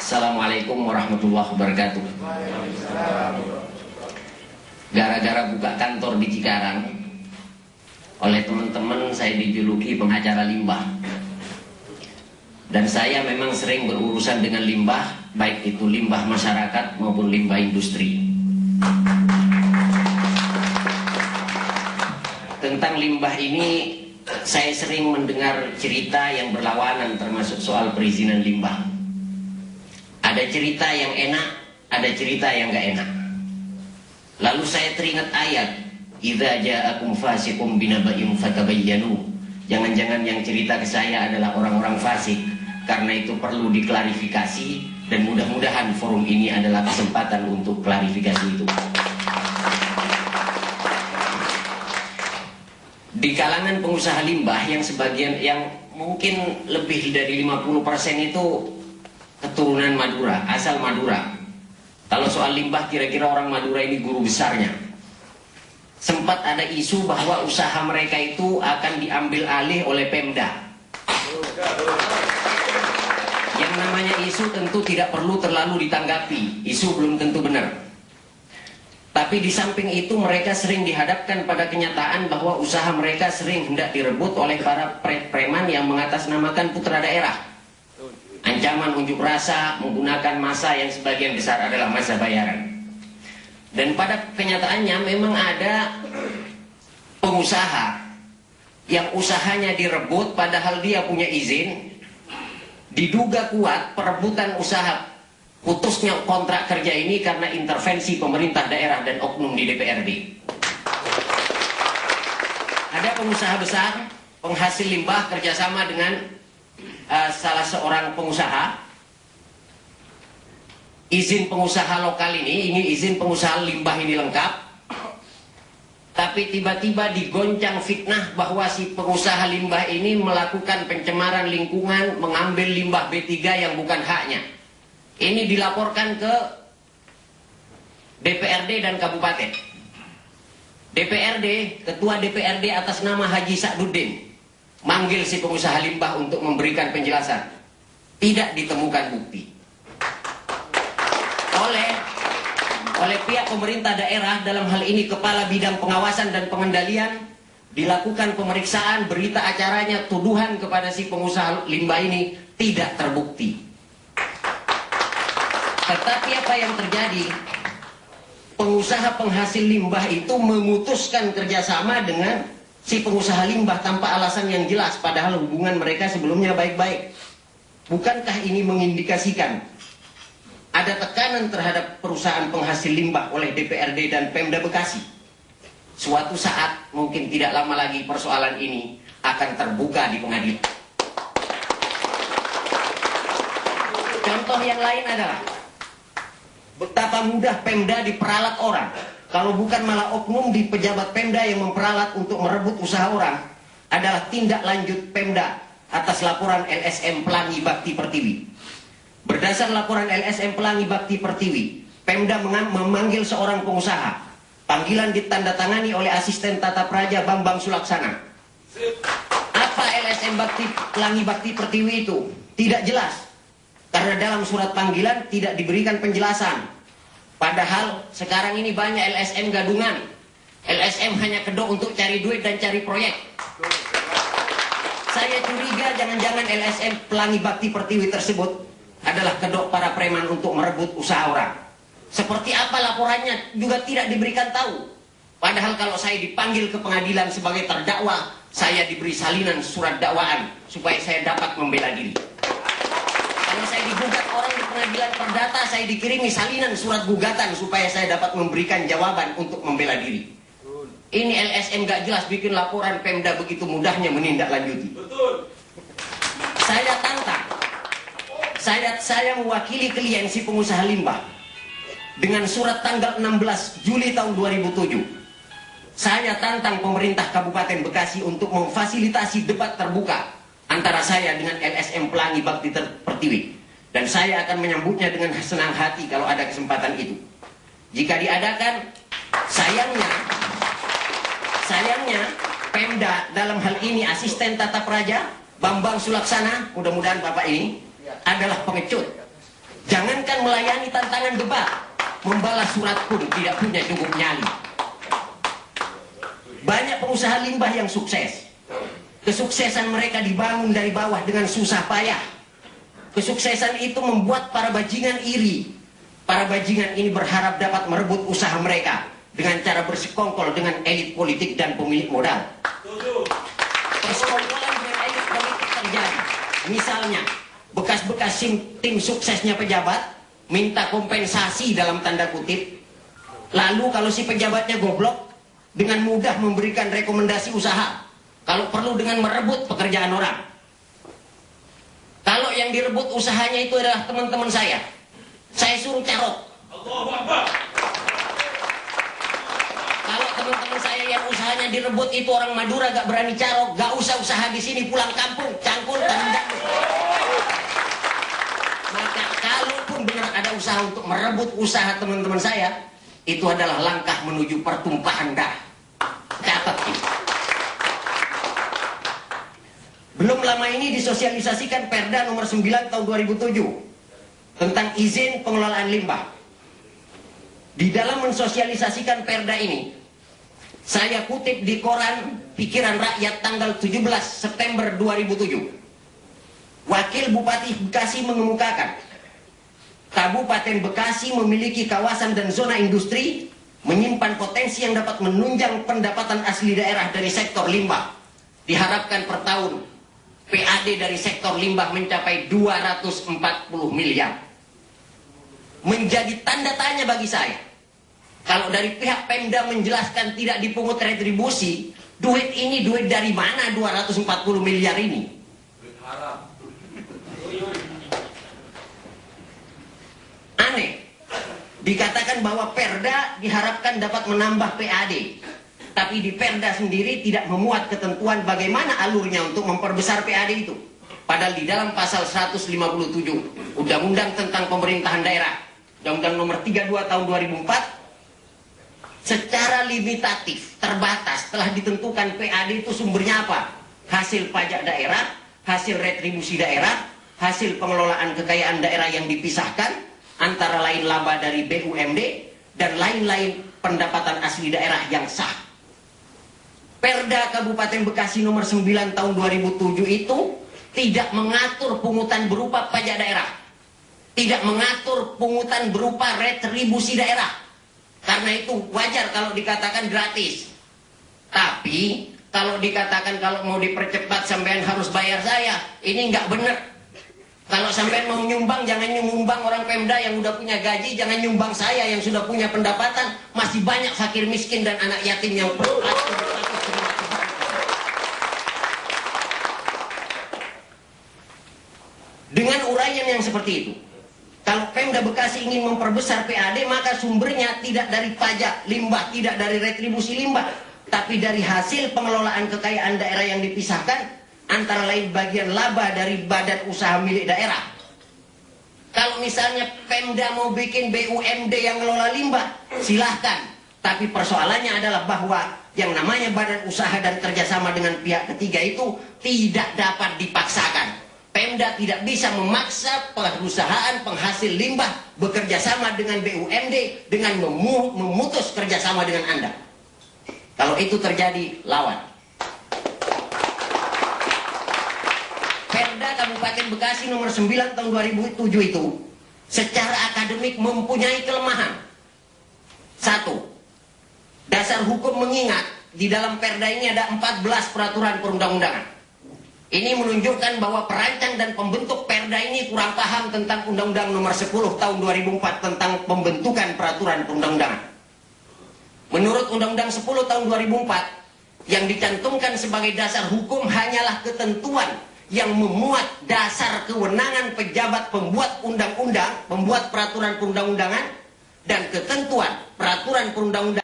Assalamualaikum warahmatullahi wabarakatuh. Gara-gara buka kantor di Cikarang, oleh teman-teman saya dijuluki pengacara limbah. Dan saya memang sering berurusan dengan limbah, baik itu limbah masyarakat maupun limbah industri. Tentang limbah ini, saya sering mendengar cerita yang berlawanan, termasuk soal perizinan limbah. Ada cerita yang enak, ada cerita yang gak enak. Lalu saya teringat ayat, "Idza ja'akum fasiqun binaba'in fatabayyanu." Jangan-jangan yang cerita ke saya adalah orang-orang fasik. Karena itu perlu diklarifikasi, dan mudah-mudahan forum ini adalah kesempatan untuk klarifikasi itu. Di kalangan pengusaha limbah yang sebagian, yang mungkin lebih dari 50% itu keturunan Madura, asal Madura. Kalau soal limbah, kira-kira orang Madura ini guru besarnya. Sempat ada isu bahwa usaha mereka itu akan diambil alih oleh Pemda. Yang namanya isu tentu tidak perlu terlalu ditanggapi. Isu belum tentu benar. Tapi di samping itu mereka sering dihadapkan pada kenyataan bahwa usaha mereka sering hendak direbut oleh para preman yang mengatasnamakan putra daerah. Ancaman unjuk rasa menggunakan massa yang sebagian besar adalah massa bayaran. Dan pada kenyataannya memang ada pengusaha yang usahanya direbut padahal dia punya izin. Diduga kuat perebutan usaha, putusnya kontrak kerja ini karena intervensi pemerintah daerah dan oknum di DPRD. Ada pengusaha besar, penghasil limbah kerjasama dengan salah seorang pengusaha. Izin pengusaha lokal ini izin pengusaha limbah ini lengkap. Tapi tiba-tiba digoncang fitnah bahwa si pengusaha limbah ini melakukan pencemaran lingkungan, mengambil limbah B3 yang bukan haknya. Ini dilaporkan ke DPRD dan kabupaten. DPRD, ketua DPRD atas nama Haji Sa'duddin manggil si pengusaha limbah untuk memberikan penjelasan. Tidak ditemukan bukti. Oleh pihak pemerintah daerah, dalam hal ini Kepala Bidang Pengawasan dan Pengendalian, dilakukan pemeriksaan, berita acaranya, tuduhan kepada si pengusaha limbah ini tidak terbukti. Tetapi apa yang terjadi? Pengusaha penghasil limbah itu memutuskan kerjasama dengan si pengusaha limbah tanpa alasan yang jelas, padahal hubungan mereka sebelumnya baik-baik. Bukankah ini mengindikasikan ada tekanan terhadap perusahaan penghasil limbah oleh DPRD dan Pemda Bekasi? Suatu saat, mungkin tidak lama lagi, persoalan ini akan terbuka di pengadilan. Contoh yang lain adalah betapa mudah Pemda diperalat orang. Kalau bukan malah oknum di pejabat Pemda yang memperalat untuk merebut usaha orang, adalah tindak lanjut Pemda atas laporan LSM Pelangi Bakti Pertiwi. Berdasar laporan LSM Pelangi Bakti Pertiwi, Pemda memanggil seorang pengusaha. Panggilan ditandatangani oleh asisten tata praja Bambang Sulaksana. Apa LSM Pelangi Bakti Pertiwi itu? Tidak jelas. Karena dalam surat panggilan tidak diberikan penjelasan. Padahal sekarang ini banyak LSM gadungan. LSM hanya kedok untuk cari duit dan cari proyek. Saya curiga jangan-jangan LSM Pelangi Bakti Pertiwi tersebut adalah kedok para preman untuk merebut usaha orang. Seperti apa laporannya juga tidak diberikan tahu. Padahal kalau saya dipanggil ke pengadilan sebagai terdakwa, saya diberi salinan surat dakwaan supaya saya dapat membela diri. Kalau saya digugat orang di pengadilan perdata, saya dikirimi salinan surat gugatan supaya saya dapat memberikan jawaban untuk membela diri. Ini LSM gak jelas bikin laporan, Pemda begitu mudahnya menindaklanjuti. Saya tantang. Saya mewakili klien si pengusaha limbah dengan surat tanggal 16 Juli tahun 2007. Saya tantang pemerintah Kabupaten Bekasi untuk memfasilitasi debat terbuka antara saya dengan LSM Pelangi Bakti Pertiwi. Dan saya akan menyambutnya dengan senang hati kalau ada kesempatan itu. Jika diadakan, sayangnya Pemda dalam hal ini asisten tata praja Bambang Sulaksana, mudah-mudahan Bapak ini adalah pengecut. Jangankan melayani tantangan debat, membalas surat pun tidak punya cukup nyali. Banyak pengusaha limbah yang sukses. Kesuksesan mereka dibangun dari bawah dengan susah payah. Kesuksesan itu membuat para bajingan iri. Para bajingan ini berharap dapat merebut usaha mereka dengan cara bersekongkol dengan elit politik dan pemilik modal. Persekongkolan dengan elit politik terjadi. Misalnya, bekas-bekas tim suksesnya pejabat minta kompensasi dalam tanda kutip. Lalu kalau si pejabatnya goblok, dengan mudah memberikan rekomendasi usaha. Kalau perlu dengan merebut pekerjaan orang. Kalau yang direbut usahanya itu adalah teman-teman saya suruh carok. Kalau teman-teman saya yang usahanya direbut itu orang Madura gak berani carok, gak usah usaha di sini, pulang kampung, cangkul, tendang. Maka kalaupun benar ada usaha untuk merebut usaha teman-teman saya, itu adalah langkah menuju pertumpahan darah. Catat ini. Belum lama ini disosialisasikan Perda nomor 9 tahun 2007 tentang izin pengelolaan limbah. Di dalam mensosialisasikan Perda ini, saya kutip di koran Pikiran Rakyat tanggal 17 September 2007. Wakil Bupati Bekasi mengemukakan, Kabupaten Bekasi memiliki kawasan dan zona industri menyimpan potensi yang dapat menunjang pendapatan asli daerah dari sektor limbah. Diharapkan per tahun PAD dari sektor limbah mencapai 240 miliar. Menjadi tanda tanya bagi saya, kalau dari pihak Pemda menjelaskan tidak dipungut retribusi, duit ini duit dari mana 240 miliar ini? Aneh. Dikatakan bahwa Perda diharapkan dapat menambah PAD. Tapi di Perda sendiri tidak memuat ketentuan bagaimana alurnya untuk memperbesar PAD itu. Padahal di dalam pasal 157 Undang-Undang tentang Pemerintahan Daerah, Undang-Undang nomor 32 tahun 2004, secara limitatif, terbatas, telah ditentukan PAD itu sumbernya apa? Hasil pajak daerah, hasil retribusi daerah, hasil pengelolaan kekayaan daerah yang dipisahkan, antara lain laba dari BUMD dan lain-lain pendapatan asli daerah yang sah. Perda Kabupaten Bekasi nomor 9 tahun 2007 itu tidak mengatur pungutan berupa pajak daerah, tidak mengatur pungutan berupa retribusi daerah. Karena itu wajar kalau dikatakan gratis. Tapi kalau dikatakan kalau mau dipercepat sampean harus bayar saya, ini nggak benar. Kalau sampai mau nyumbang, jangan nyumbang orang Pemda yang udah punya gaji, jangan nyumbang saya yang sudah punya pendapatan. Masih banyak fakir miskin dan anak yatim yang perlu. Dengan uraian yang seperti itu, kalau Pemda Bekasi ingin memperbesar PAD, maka sumbernya tidak dari pajak limbah, tidak dari retribusi limbah, tapi dari hasil pengelolaan kekayaan daerah yang dipisahkan, antara lain bagian laba dari badan usaha milik daerah. Kalau misalnya Pemda mau bikin BUMD yang ngelola limbah, silahkan. Tapi persoalannya adalah bahwa yang namanya badan usaha dan kerjasama dengan pihak ketiga itu tidak dapat dipaksakan. Pemda tidak bisa memaksa perusahaan penghasil limbah bekerja sama dengan BUMD dengan memutus kerjasama dengan Anda. Kalau itu terjadi, lawan. Perda Kabupaten Bekasi nomor 9 tahun 2007 itu secara akademik mempunyai kelemahan. Satu, dasar hukum mengingat di dalam Perda ini ada 14 peraturan perundang-undangan. Ini menunjukkan bahwa perancang dan pembentuk Perda ini kurang paham tentang Undang-Undang nomor 10 tahun 2004 tentang pembentukan peraturan perundang-undangan. Menurut Undang-Undang 10 tahun 2004, yang dicantumkan sebagai dasar hukum hanyalah ketentuan yang memuat dasar kewenangan pejabat pembuat undang-undang, pembuat peraturan perundang-undangan, dan ketentuan peraturan perundang-undangan